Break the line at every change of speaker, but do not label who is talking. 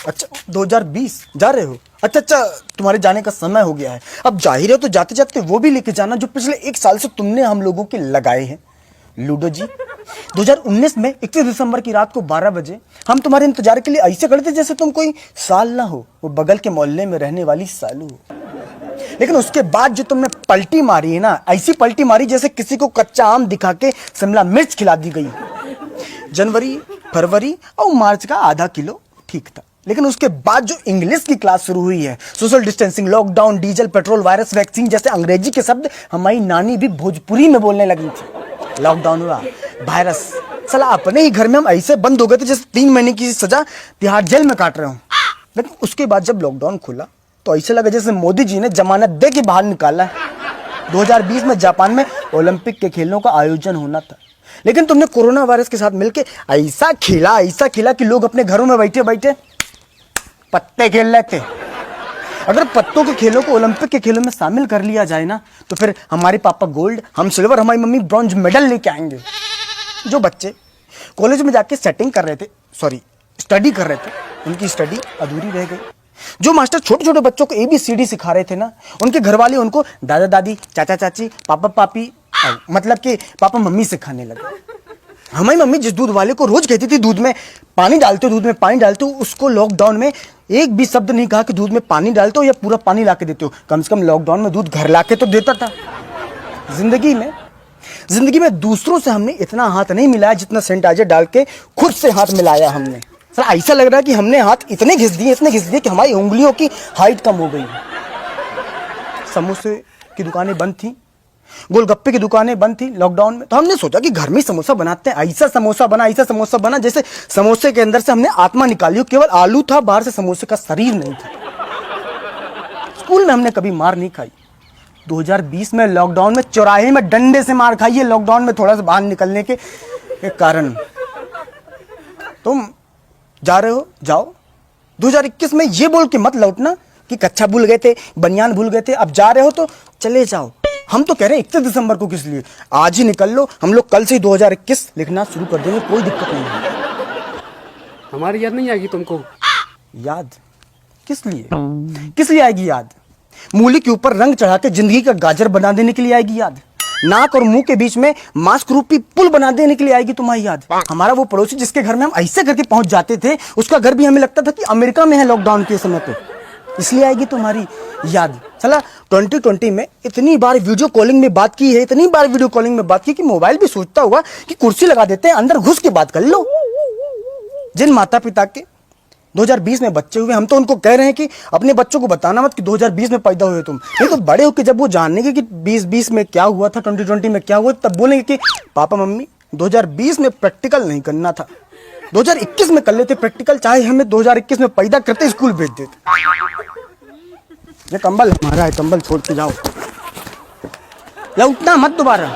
अच्छा 2020 जा रहे हो? अच्छा, तुम्हारे जाने का समय हो गया है। अब जाहिर है तो जाते जाते वो भी लेके जाना जो पिछले 1 साल से तुमने हम लोगों के लगाए हैं। लूडो जी, 2019 में 31 दिसंबर की रात को 12 बजे हम तुम्हारे इंतजार के लिए ऐसे खड़े थे जैसे तुम कोई साल ना हो, वो बगल के मोहल्ले में रहने वाली सालू हो। लेकिन उसके बाद जो तुमने पलटी मारी है ना, ऐसी पलटी मारी जैसे किसी को कच्चा आम दिखा के शिमला मिर्च खिला दी गई। जनवरी, फरवरी और मार्च का आधा किलो ठीक था, लेकिन उसके बाद जो इंग्लिश की क्लास शुरू हुई है, social distancing, lockdown, diesel, petrol, virus, vaccine जैसे अंग्रेजी के शब्द हमारी नानी भी भोजपुरी में बोलने लगी थी। लॉकडाउन हुआ, वायरस, साला अपने ही घर में हम ऐसे बंद हो गए थे जैसे 3 महीने की सजा तिहाड़ जेल में काट रहे हो। लेकिन उसके बाद जब लॉकडाउन खुला तो ऐसे लगा जैसे मोदी जी ने जमानत दे के बाहर निकाला है। 2020 में जापान में ओलंपिक के खेलों का आयोजन होना था, लेकिन तुमने कोरोना वायरस के साथ मिलकर ऐसा खेला कि लोग अपने घरों में बैठे बैठे पत्ते खेल रहे थे। अगर पत्तों के खेलों को ओलंपिक के खेलों में शामिल कर लिया जाए ना, तो फिर हमारे पापा गोल्ड, हम सिल्वर, हमारी मम्मी ब्रॉन्ज मेडल लेके आएंगे। जो बच्चे कॉलेज में जाके स्टडी कर रहे थे, उनकी स्टडी अधूरी रह गई। जो मास्टर छोटे छोटे बच्चों को ABCD सिखा रहे थे ना, उनके घर वाले उनको दादा दादी, चाचा चाची, पापा पापी, मतलब कि पापा मम्मी सिखाने लगे। हमारी मम्मी जिस दूध वाले को रोज कहती थी दूध में पानी डालते हो, उसको लॉकडाउन में एक भी शब्द नहीं कहा कि दूध में पानी डालते हो या पूरा पानी ला के देते हो। कम से कम लॉकडाउन में दूध घर ला के तो देता था। जिंदगी में दूसरों से हमने इतना हाथ नहीं मिलाया जितना सैनिटाइजर डाल के खुद से हाथ मिलाया हमने। सर ऐसा लग रहा है कि हमने हाथ इतने घिस दिए कि हमारी उंगलियों की हाइट कम हो गई। समोसे की दुकानें बंद थी, गोलगप्पे की दुकानें बंद थी लॉकडाउन में, तो हमने सोचा कि घर में समोसा बनाते हैं। ऐसा समोसा बना जैसे समोसे के अंदर से हमने आत्मा निकाली हो, केवल आलू था, बाहर से समोसे का शरीर नहीं था। स्कूल में हमने कभी मार नहीं खाई। 2020 में लॉकडाउन में चौराहे में डंडे से मार खाई है, लॉकडाउन में थोड़ा सा बाहर निकलने के कारण। तुम जा रहे हो, जाओ। 2021 में ये बोल के मत लौटना कि कच्छा भूल गए थे, बनियान भूल गए थे। अब जा रहे हो तो चले जाओ। हम तो कह रहे हैं 31 दिसंबर को किस लिए, आज ही निकल लो। हम लोग कल से ही 2021 लिखना शुरू कर देंगे, कोई दिक्कत नहीं है।
हमारी याद नहीं आएगी तुमको?
याद किस लिए आएगी याद? मूली के ऊपर रंग चढ़ा के जिंदगी का गाजर बना देने के लिए आएगी याद। नाक और मुंह के बीच में मास्क रूपी पुल बना देने के लिए आएगी तुम्हारी याद। हमारा वो पड़ोसी जिसके घर में हम ऐसे करके पहुंच जाते थे, उसका घर भी हमें लगता था कि अमेरिका में है लॉकडाउन के समय पे, इसलिए आएगी तुम्हारी याद। चला 2020 में इतनी बार वीडियो कॉलिंग में बात की है, कि मोबाइल भी सोचता हुआ कि कुर्सी लगा देते हैं, अंदर घुस के बात कर लो। जिन माता पिता के 2020 में बच्चे हुए, हम तो उनको कह रहे हैं कि अपने बच्चों को बताना मत कि 2020 में पैदा हुए तुम। नहीं तो बड़े होकर जब वो जानेंगे कि 2020 में क्या हुआ था, 2020 में क्या हुआ, तब बोलेंगे कि पापा मम्मी 2020 में प्रैक्टिकल नहीं करना था, 2021 में कर लेते प्रैक्टिकल, चाहे हमें 2021 में पैदा करते स्कूल भेज देते। ये कंबल हमारा है, कंबल छोड़ के जाओ, लौटना मत दोबारा।